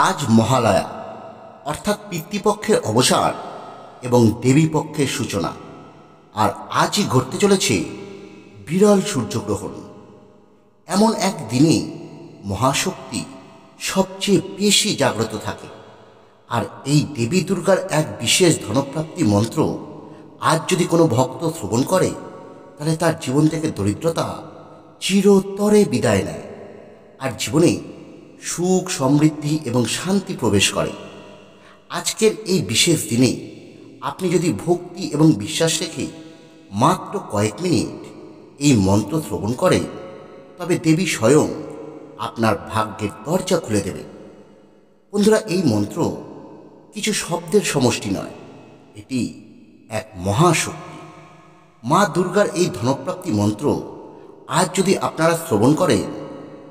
আজ মহালয়া অর্থাৎ পিতৃপক্ষের অবসান এবং দেবী পক্ষের সূচনা। আর আজই ঘটতে চলেছে বিরল সূর্যগ্রহণ। এমন এক দিনে মহাশক্তি সবচেয়ে বেশি জাগ্রত থাকে। আর এই দেবী দুর্গার এক বিশেষ ধনপ্রাপ্তি মন্ত্র আজ যদি কোনো ভক্ত শ্রবণ করে, তাহলে তার জীবন থেকে দরিদ্রতা চিরতরে বিদায় নেয় আর জীবনে সুখ, সমৃদ্ধি এবং শান্তি প্রবেশ করে। আজকের এই বিশেষ দিনে আপনি যদি ভক্তি এবং বিশ্বাস রেখে মাত্র কয়েক মিনিট এই মন্ত্র শ্রবণ করেন, তবে দেবী স্বয়ং আপনার ভাগ্যের দরজা খুলে দেবে। বন্ধুরা, এই মন্ত্র কিছু শব্দের সমষ্টি নয়, এটি এক মহাশক্তি। মা দুর্গার এই ধনপ্রাপ্তি মন্ত্র আজ যদি আপনারা শ্রবণ করেন,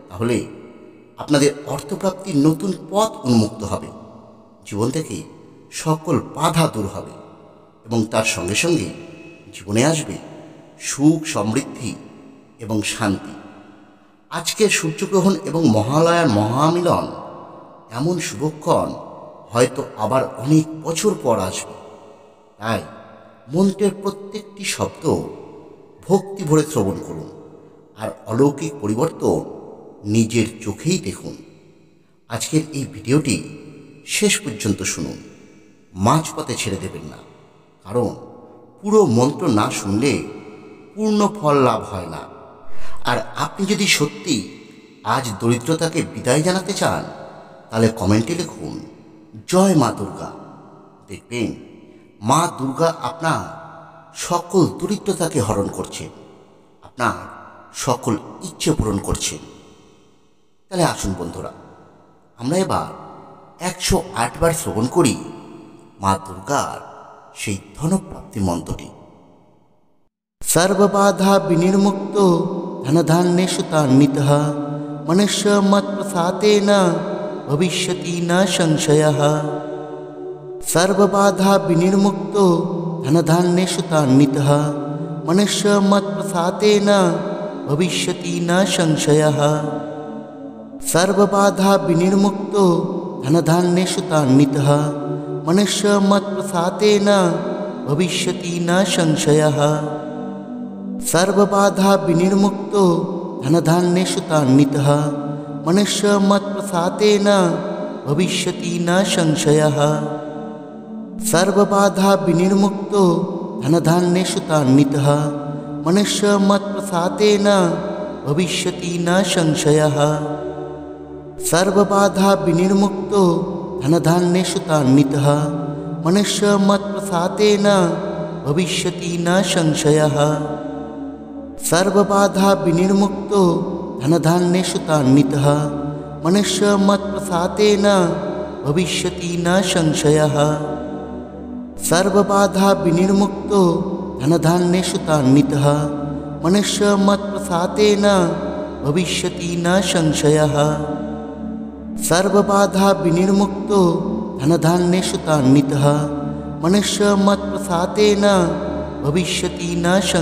তাহলে আপনাদের অর্থপ্রাপ্তির নতুন পথ উন্মুক্ত হবে, জীবন থেকে সকল বাধা দূর হবে এবং তার সঙ্গে সঙ্গে জীবনে আসবে সুখ, সমৃদ্ধি এবং শান্তি। আজকের সূর্যগ্রহণ এবং মহালয়ার মহামিলন এমন শুভক্ষণ হয়তো আবার অনেক বছর পর আসবে। তাই মন্ত্রের প্রত্যেকটি শব্দ ভক্তি ভরে শ্রবণ করুন আর অলৌকিক পরিবর্তন নিজের চোখেই দেখুন। আজকের এই ভিডিওটি শেষ পর্যন্ত শুনুন, মাঝপথে ছেড়ে দেবেন না, কারণ পুরো মন্ত্র না শুনলে পূর্ণ ফল লাভ হয় না। আর আপনি যদি সত্যি আজ দরিদ্রতাকে বিদায় জানাতে চান, তাহলে কমেন্টে লিখুন জয় মা দুর্গা। দেখবেন মা দুর্গা আপনার সকল দরিদ্রতাকে হরণ করছেন, আপনার সকল ইচ্ছে পূরণ করছেন। তাহলে আসুন বন্ধুরা, আমরা এবার 108 বার শ্রবণ করি মা দুর্গার সেই ধনপ্রাপ্তি মন্ত্রটি। সর্ববাধা বিনির্মুক্ত ধনধান্যেষু তান্বিতঃ মনুষ্য মৎপ্রসাদেন ভবিষ্যতি ন সংশয়ঃ। সর্ববাধা বিনির্মুক্ত ধনধান্যেষু তান্বিতঃ মনুষ্য মৎপ্রসাদেন ভবিষ্যতি ন সংশয়ঃ। সর্ববাধা বিনির্মুক্ত ধনধান্যেষু তান্বিতঃ মনুষ্য মৎপ্রসাদেন ভবিষ্যতি ন সংশয়ঃ। সর্ববাধা বিনির্মুক্ত ধনধান্যেষু তান্বিতঃ মনুষ্য মৎপ্রসাদেন ভবিষ্যতি ন সংশয়ঃ। সর্ববাধা বিনির্মুক্ত ধনধান্যেষু তান্বিতঃ মনুষ্য মৎপ্রসাদেন ভবিষ্যতি ন সংশয়ঃ। সর্ববাধা বিনির্মুক্ত ধনধান্যেষু তান্বিতঃ মনুষ্য মৎপ্রসাদেন ভবিষ্যতি ন সংশয়ঃ। সর্ববাধা বিনির্মুক্ত ধনধান্যেষু তান্বিতঃ মনুষ্য মৎপ্রসাদেন ভবিষ্যতি ন সংশয়ঃ। সর্ববাধা বিনির্মুক্ত ধনধান্যেষু তান্বিতঃ মনুষ্য মৎপ্রসাদেন ভবিষ্যতি ন সংশয়ঃ। সর্ববাধা বিনির্মুক্ত ধনধান্যেষু তান্বিতঃ মনুষ্য মৎপ্রসাদেন ভবিষ্যতি ন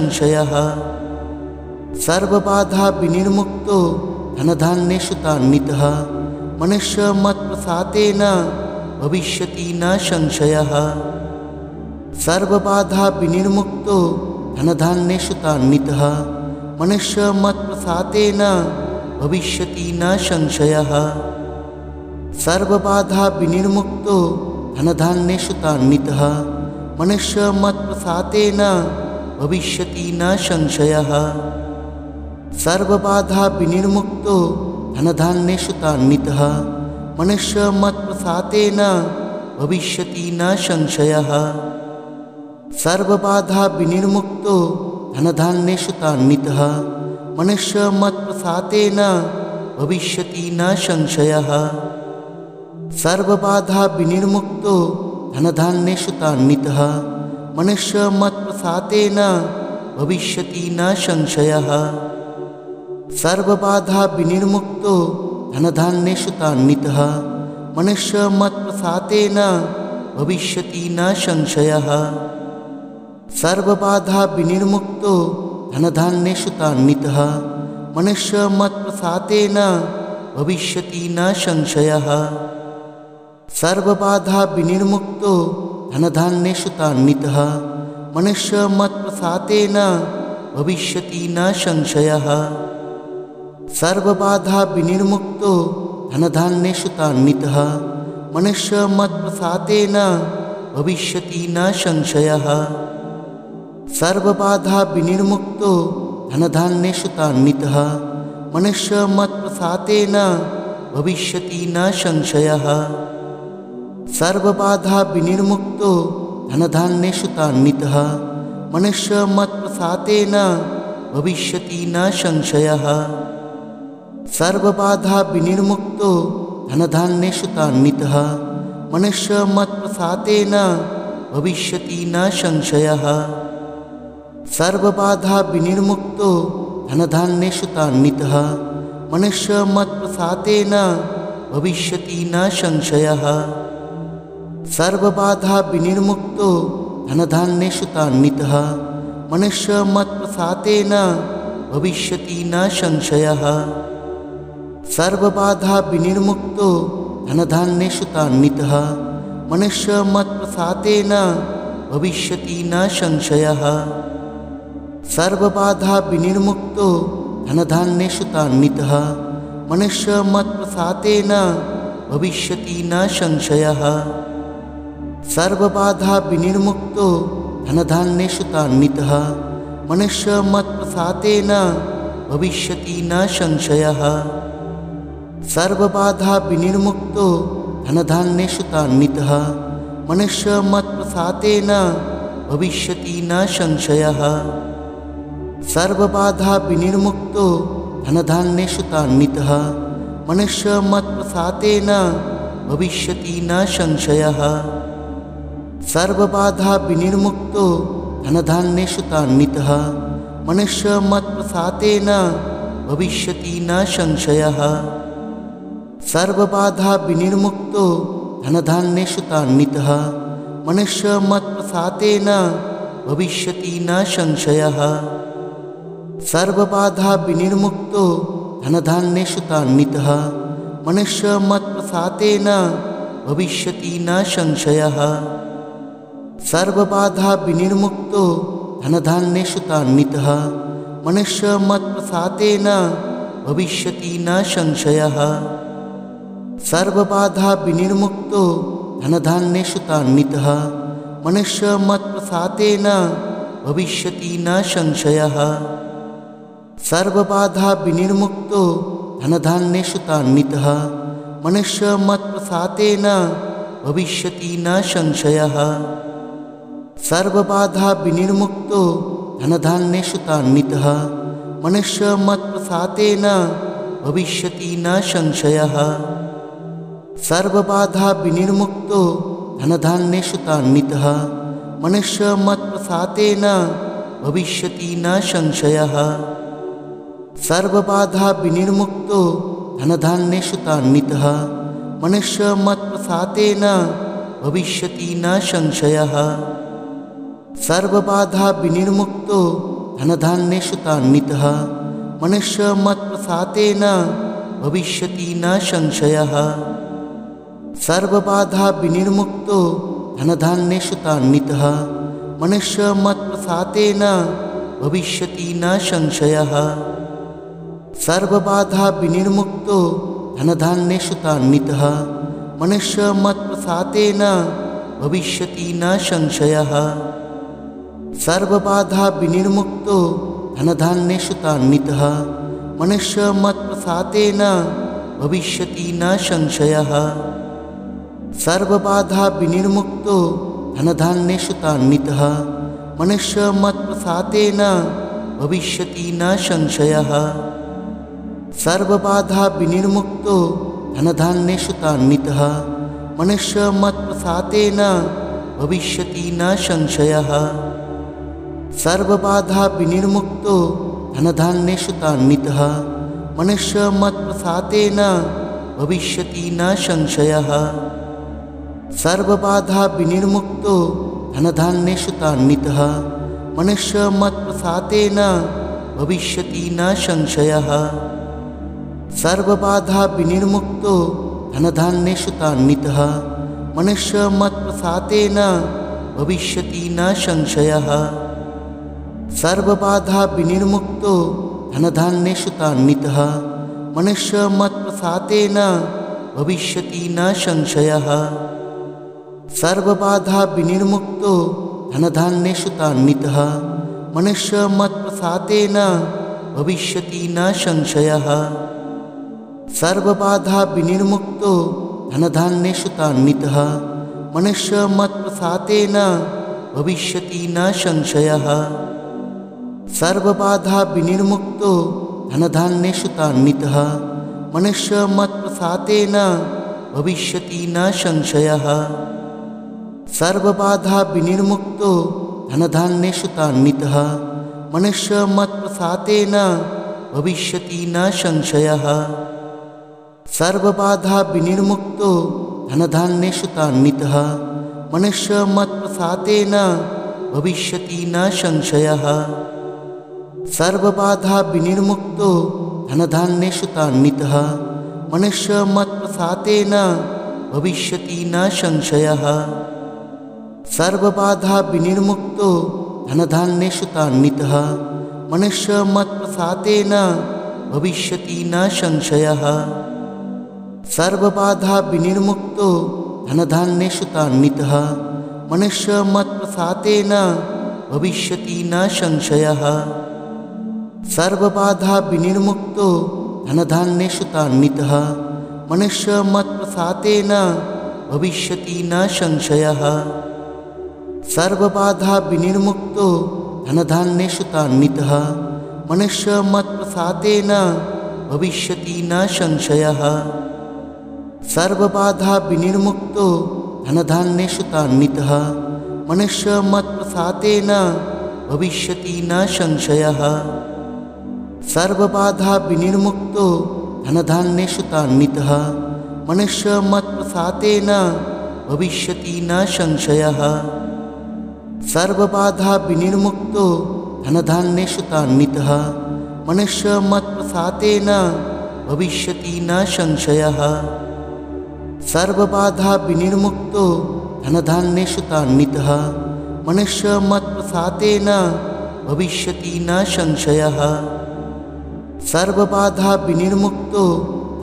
সংশয়ঃ। সর্ববাধা বিনির্মুক্ত ধনধান্যেষু তান্বিতঃ মনুষ্য মৎপ্রসাদেন ভবিষ্যতি ন সংশয়ঃ। সর্ববাধা বিনির্মুক্ত ধনধান্যেষু তান্বিতঃ মনুষ্য মৎপ্রসাদেন ভবিষ্যতি ন সংশয়ঃ। সর্ববাধা বিনির্মুক্ত ধনধান্যেষু তান্বিতঃ মনুষ্য মৎপ্রসাদেন ভবিষ্যতি ন সংশয়ঃ। সর্ববাধা বিনির্মুক্ত ধনধান্যেষু তান্বিতঃ মনুষ্য মৎপ্রসাদেন ভবিষ্যতি ন সংশয়ঃ। সর্ববাধা বিনির্মুক্ত ধনধান্যেষু তান্বিতঃ মনুষ্য মৎপ্রসাদেন ভবিষ্যতি ন সংশয়ঃ। সর্ববাধা বিনির্মুক্ত ধনধান্যেষু তান্বিতঃ মনুষ্য মৎপ্রসাদেন ভবিষ্যতি ন সংশয়ঃ। সর্ববাধা বিনির্মুক্ত ধনধান্যেষু তান্বিতঃ মনুষ্য মৎপ্রসাদেন ভবিষ্যতি ন সংশয়ঃ। সর্ববাধা বিনির্মুক্ত ধনধান্যেষু তান্বিতঃ মনুষ্য মৎপ্রসাদেন ভবিষ্যতি ন সংশয়ঃ। सर्वबाधा विनिर्मुक्तो धनधान्येषु तान्वितः मनुष्यमत्प्रसादेन भविष्यति न संशयः। सर्वबाधा विनिर्मुक्तो धनधान्येषु तान्वितः मनुष्यमत्प्रसादेन भविष्यति न संशयः। सर्वबाधा विनिर्मुक्तो धनधान्येषु तान्वितः मनुष्यमत्प्रसादेन भविष्यति न संशयः। सर्वबाधा विनिर्मुक्तो धनधान्येषु तान्वितः मनुष्यमत्प्रसादेन भविष्यति न संशयः। सर्वबाधा विनिर्मुक्तो धनधान्येषु तान्वितः मनुष्यमत्प्रसादेन भविष्यति न संशयः। सर्वबाधा विनिर्मुक्तो धनधान्येषु तान्वितः मनुष्यमत्प्रसादेन भविष्यति न संशयः। सर्वबाधा विनिर्मुक्तो धनधान्येषु तान्वितः मनुष्यमत्प्रसादेन भविष्यति न संशयः। सर्वबाधा विनिर्मुक्तो धनधान्येषु तान्वितः मनुष्यमत्प्रसादेन भविष्यति न संशयः। सर्वबाधा विनिर्मुक्तो धनधान्येषु तान्वितः मनुष्यमत्प्रसादेन भविष्यति न संशयः। सर्वबाधा विनिर्मुक्तो धनधान्येषु तान्वितः मनुष्यमत्प्रसादेन भविष्यति न संशयः। सर्वबाधा विनिर्मुक्तो धनधान्येषु तान्वितः मनुष्यमत्प्रसादेन भविष्यति न संशयः। सर्वबाधा विनिर्मुक्तो धनधान्येषु तान्वितः मनुष्यमत्प्रसादेन भविष्यति न संशयः। सर्वबाधा विनिर्मुक्तो धनधान्येषु तान्वितः मनुष्यमत्प्रसादेन भविष्यति न संशयः। सर्वबाधा विनिर्मुक्तो धनधान्येषु तान्वितः मनुष्यमत्प्रसादेन भविष्यति न संशयः। सर्वबाधा विनिर्मुक्तो धनधान्येषु तान्वितः मनुष्यमत्प्रसादेन भविष्यति न संशयः। सर्वबाधा विनिर्मुक्तो धनधान्येषु तान्वितः मनुष्यमत्प्रसादेन भविष्यति न संशयः। सर्वबाधा विनिर्मुक्तो धनधान्येषु तान्वितः मनुष्यमत्प्रसादेन भविष्यति न संशयः। सर्वबाधा विनिर्मुक्तो धनधान्येषु तान्वितः मनुष्यमत्प्रसादेन भविष्यति न संशयः। सर्वबाधा विनिर्मुक्तो धनधान्येषु तान्वितः मनुष्यमत्प्रसादेन भविष्यति न संशयः। सर्वबाधा विनिर्मुक्तो धनधान्येषु तान्वितः मनुष्यमत्प्रसादेन भविष्यति न संशयः। सर्वबाधा विनिर्मुक्तो धनधान्येषु तान्वितः मनुष्यमत्प्रसादेन भविष्यति न संशयः। सर्वबाधा विनिर्मुक्तो धनधान्येषु तान्वितः मनुष्यमत्प्रसादेन भविष्यति न संशयः। सर्वबाधा विनिर्मुक्तो धनधान्येषु तान्वितः मनुष्यमत्प्रसादेन भविष्यति न संशयः। सर्वबाधा विनिर्मुक्तो धनधान्येषु तान्वितः मनुष्यमत्प्रसादेन भविष्यति न संशयः। सर्वबाधा विनिर्मुक्तो धनधान्येषु तान्वितः मनुष्यमत्प्रसादेन भविष्यति न संशयः। सर्वबाधा विनिर्मुक्तो धनधान्येषु तान्वितः मनुष्यमत्प्रसादेन भविष्यति न संशयः। सर्वबाधा विनिर्मुक्तो धनधान्येषु तान्वितः मनुष्यमत्प्रसादेन भविष्यति न संशयः। सर्वबाधा विनिर्मुक्तो धनधान्येषु तान्वितः मनुष्यमत्प्रसादेन भविष्यति न संशयः। सर्वबाधा विनिर्मुक्तो धनधान्येषु तान्वितः मनुष्यमत्प्रसादेन भविष्यति न संशयः। सर्वबाधा विनिर्मुक्तो धनधान्येषु तान्वितः मनुष्यमत्प्रसादेन भविष्यति न संशयः। सर्वबाधा विनिर्मुक्तो धनधान्येषु तान्वितः मनुष्यमत्प्रसादेन भविष्यति न संशयः। सर्वबाधा विनिर्मुक्तो धनधान्येषु तान्वितः मनुष्यमत्प्रसादेन भविष्यति न संशयः। सर्वबाधा विनिर्मुक्तो धनधान्येषु तान्वितः मनुष्यमत्प्रसादेन भविष्यति न संशयः। सर्वबाधा विनिर्मुक्तो धनधान्येषु तान्वितः मनुष्यमत्प्रसादेन भविष्यति न संशयः। सर्वबाधा विनिर्मुक्तो धनधान्येषु तान्वितः मनुष्यमत्प्रसादेन भविष्यति न संशयः। सर्वबाधा विनिर्मुक्तो धनधान्येषु तान्वितः मनुष्यमत्प्रसादेन भविष्यति न संशयः। सर्वबाधा विनिर्मुक्तो धनधान्येषु तान्वितः मनुष्यमत्प्रसादेन भविष्यति न संशयः। सर्वबाधा विनिर्मुक्तो धनधान्येषु तान्वितः मनुष्यमत्प्रसादेन भविष्यति न संशयः। सर्वबाधा विनिर्मुक्तो धनधान्येषु तान्वितः मनुष्यमत्प्रसादेन भविष्यति न संशयः। सर्वबाधा विनिर्मुक्तो धनधान्येषु तान्वितः मनुष्यमत्प्रसादेन भविष्यति न संशयः। सर्वबाधा विनिर्मुक्तो धनधान्येषु तान्वितः मनुष्यमत्प्रसादेन भविष्यति न संशयः। सर्वबाधा विनिर्मुक्तो धनधान्येषु तान्वितः मनुष्यमत्प्रसादेन भविष्यति न संशयः। सर्वबाधा विनिर्मुक्तो धनधान्येषु तान्वितः मनुष्यमत्प्रसादेन भविष्यति न संशयः। सर्वबाधा विनिर्मुक्तो धनधान्येषु तान्वितः मनुष्यमत्प्रसादेन भविष्यति न संशयः। सर्वबाधा विनिर्मुक्तो धनधान्येषु तान्वितः मनुष्यमत्प्रसादेन भविष्यति न संशयः। सर्वबाधा विनिर्मुक्तो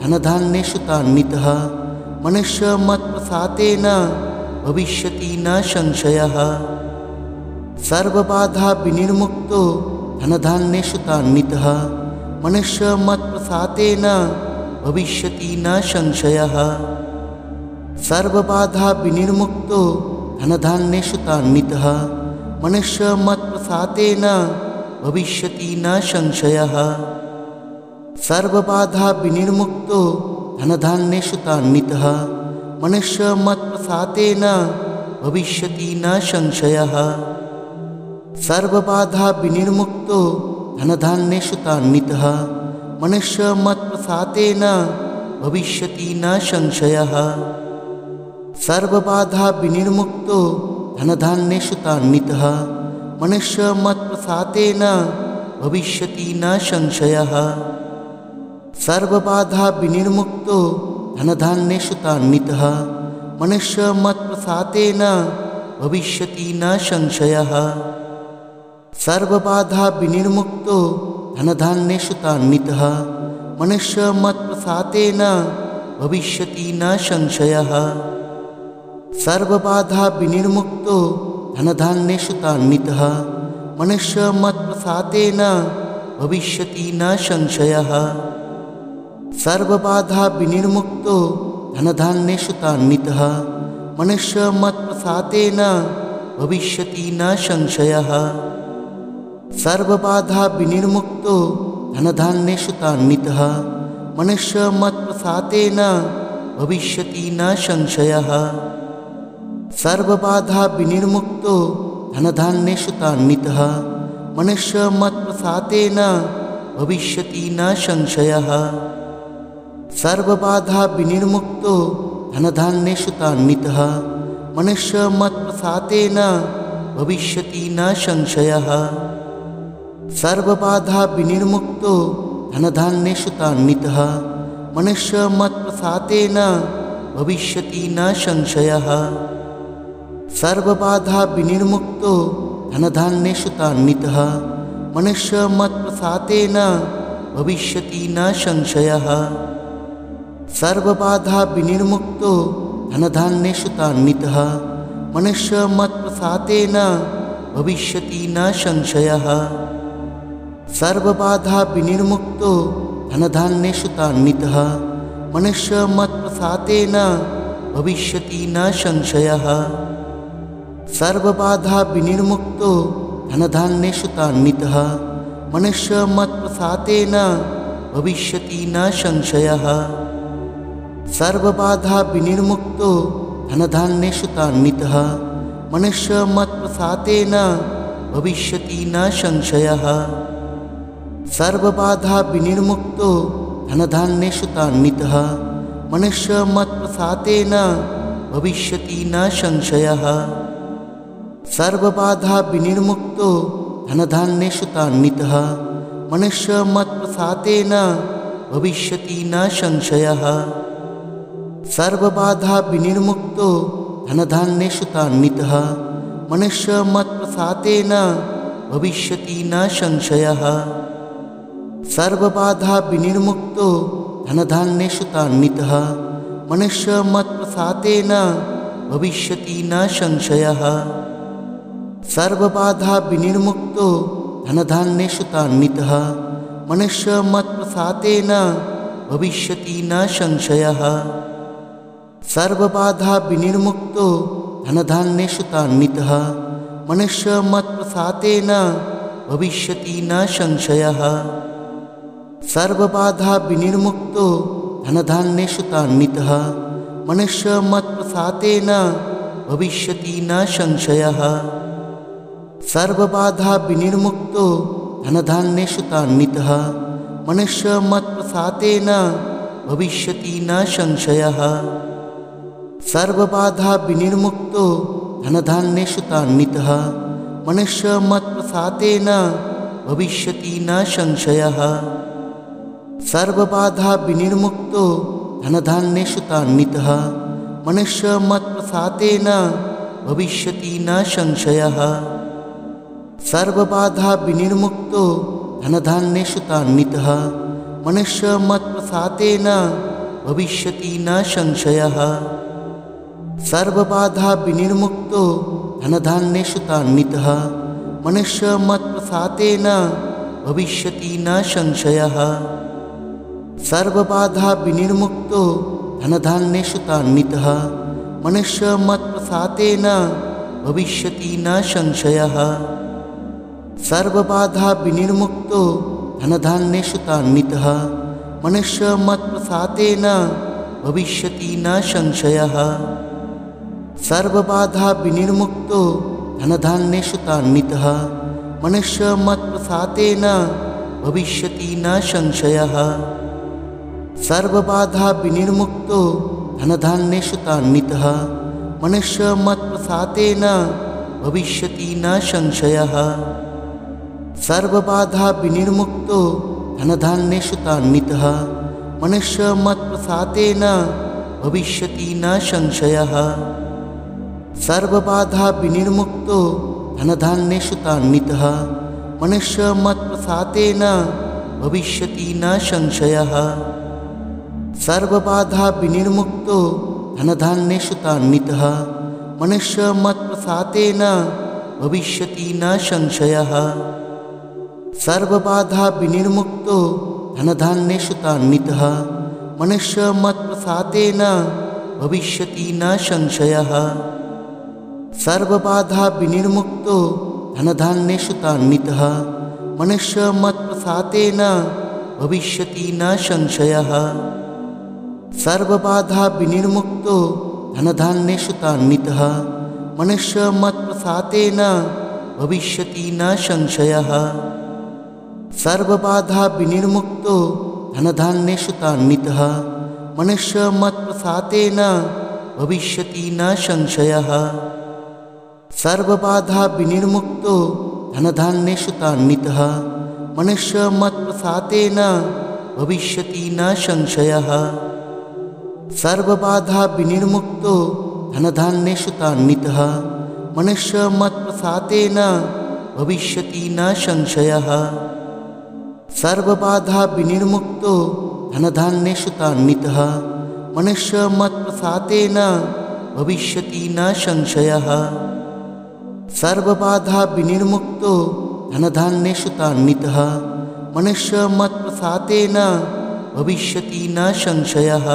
धनधान्येषु तान्वितः मनुष्यमत्प्रसादेन भविष्यति न संशयः। सर्वबाधा विनिर्मुक्तो धनधान्येषु तान्वितः मनुष्यमत्प्रसादेन भविष्यति न संशयः। सर्वबाधा विनिर्मुक्तो धनधान्येषु तान्वितः मनुष्यमत्प्रसादेन भविष्यति न संशयः। सर्वबाधा विनिर्मुक्तो धनधान्येषु तान्वितः मनुष्यमत्प्रसादेन भविष्यति न संशयः। सर्वबाधा विनिर्मुक्तो धनधान्येषु तान्वितः मनुष्यमत्प्रसादेन भविष्यति न संशयः। सर्वबाधा विनिर्मुक्तो धनधान्येषु तान्वितः मनुष्यमत्प्रसादेन भविष्यति न संशयः। सर्वबाधा विनिर्मुक्तो धनधान्येषु तान्वितः मनुष्यमत्प्रसादेन भविष्यति न संशयः। सर्वबाधा विनिर्मुक्तो धनधान्येषु तान्वितः मनुष्यमत्प्रसादेन भविष्यति न संशयः। सर्वबाधा विनिर्मुक्तो धनधान्येषु तान्वितः मनुष्यमत्प्रसादेन भविष्यति न संशयः। सर्वबाधा विनिर्मुक्तो धनधान्येषु तान्वितः मनुष्यमत्प्रसादेन भविष्यति न संशयः। सर्वबाधा विनिर्मुक्तो धनधान्येषु तान्वितः मनुष्यमत्प्रसादेन भविष्यति न संशयः। सर्वबाधा विनिर्मुक्तो धनधान्येषु तान्वितः मनुष्यमत्प्रसादेन भविष्यति न संशयः। सर्वबाधा विनिर्मुक्तो धनधान्येषु तान्वितः मनुष्यमत्प्रसादेन भविष्यति न संशयः। सर्वबाधा विनिर्मुक्तो धनधान्येषु तान्वितः मनुष्यमत्प्रसादेन भविष्यति न संशयः। सर्वबाधा विनिर्मुक्तो धनधान्येषु तान्वितः मनुष्यमत्प्रसादेन भविष्यति न संशयः। सर्वबाधा विनिर्मुक्तो धनधान्येषु तान्वितः मनुष्यमत्प्रसादेन भविष्यति न संशयः। सर्वबाधा विनिर्मुक्तो धनधान्येषु तान्वितः मनुष्यमत्प्रसादेन भविष्यति न संशयः। सर्वबाधा विनिर्मुक्तो धनधान्येषु तान्वितः मनुष्यमत्प्रसादेन भविष्यति न संशयः। सर्वबाधा विनिर्मुक्तो धनधान्येषु तान्वितः मनुष्यमत्प्रसादेन भविष्यति न संशयः। सर्वबाधा विनिर्मुक्तो धनधान्येषु तान्वितः मनुष्यमत्प्रसादेन भविष्यति न संशयः। सर्वबाधा विनिर्मुक्तो धनधान्येषु तान्वितः मनुष्यमत्प्रसादेन भविष्यति न संशयः। सर्वबाधा विनिर्मुक्तो धनधान्येषु तान्वितः मनुष्यमत्प्रसादेन भविष्यति न संशयः। सर्वबाधा विनिर्मुक्तो धनधान्येषु तान्वितः मनुष्यमत्प्रसादेन भविष्यति न संशयः। सर्वबाधा विनिर्मुक्तो धनधान्येषु तान्वितः मनुष्यमत्प्रसादेन भविष्यति न संशयः। सर्वबाधा विनिर्मुक्तो धनधान्येषु तान्वितः मनुष्यमत्प्रसादेन भविष्यति न संशयः। सर्वबाधा विनिर्मुक्तो धनधान्येषु तान्वितः मनुष्यमत्प्रसादेन भविष्यति न संशयः। सर्वबाधा विनिर्मुक्तो धनधान्येषु तान्वितः मनुष्यमत्प्रसादेन भविष्यति न संशयः। सर्वबाधा विनिर्मुक्तो धनधान्येषु तान्वितः मनुष्यमत्प्रसादेन भविष्यति न संशयः। सर्वबाधा विनिर्मुक्तो धनधान्येषु तान्वितः मनुष्यमत्प्रसादेन भविष्यति न संशयः। सर्वबाधा विनिर्मुक्तो धनधान्येषु तान्वितः मनुष्यमत्प्रसादेन भविष्यति न संशयः। सर्वबाधा विनिर्मुक्तो धनधान्येषु तान्वितः मनुष्यमत्प्रसादेन भविष्यति न संशयः। सर्वबाधा विनिर्मुक्तो धनधान्येषु तान्वितः मनुष्यमत्प्रसादेन भविष्यति न संशयः। सर्वबाधा विनिर्मुक्तो धनधान्येषु तान्वितः मनुष्यमत्प्रसादेन भविष्यति न संशयः। सर्वबाधा विनिर्मुक्तो धनधान्येषु तान्वितः मनुष्यमत्प्रसादेन भविष्यति न संशयः। सर्वबाधा विनिर्मुक्तो धनधान्येषु तान्वितः मनुष्यमत्प्रसादेन भविष्यति न संशयः। सर्वबाधा विनिर्मुक्तो धनधान्येषु तान्वितः मनुष्यमत्प्रसादेन भविष्यति न संशयः। सर्वबाधा विनिर्मुक्तो धनधान्येषु तान्वितः मनुष्यमत्प्रसादेन भविष्यति न संशयः। सर्वबाधा विनिर्मुक्तो धनधान्येषु तान्वितः मनुष्यमत्प्रसादेन भविष्यति न संशयः। सर्वबाधा विनिर्मुक्तो धनधान्येषु तान्वितः मनुष्यमत्प्रसादेन भविष्यति न संशयः। सर्वबाधा विनिर्मुक्तो धनधान्येषु तान्वितः मनुष्यमत्प्रसादेन भविष्यति न संशयः। सर्वबाधा विनिर्मुक्तो धनधान्येषु तान्वितः मनुष्यमत्प्रसादेन भविष्यति न संशयः। सर्वबाधा विनिर्मुक्तो धनधान्येषु तान्वितः मनुष्यमत्प्रसादेन भविष्यति न संशयः। सर्वबाधा विनिर्मुक्तो धनधान्येषु तान्वितः मनुष्यमत्प्रसादेन भविष्यति न संशयः। सर्वबाधा विनिर्मुक्तो धनधान्येषु तान्वितः मनुष्यमत्प्रसादेन भविष्यति न संशयः। सर्वबाधा विनिर्मुक्तो धनधान्येषु तान्वितः मनुष्यमत्प्रसादेन भविष्यति न संशयः। सर्वबाधा विनिर्मुक्तो धनधान्येषु तान्वितः मनुष्यमत्प्रसादेन भविष्यति न संशयः।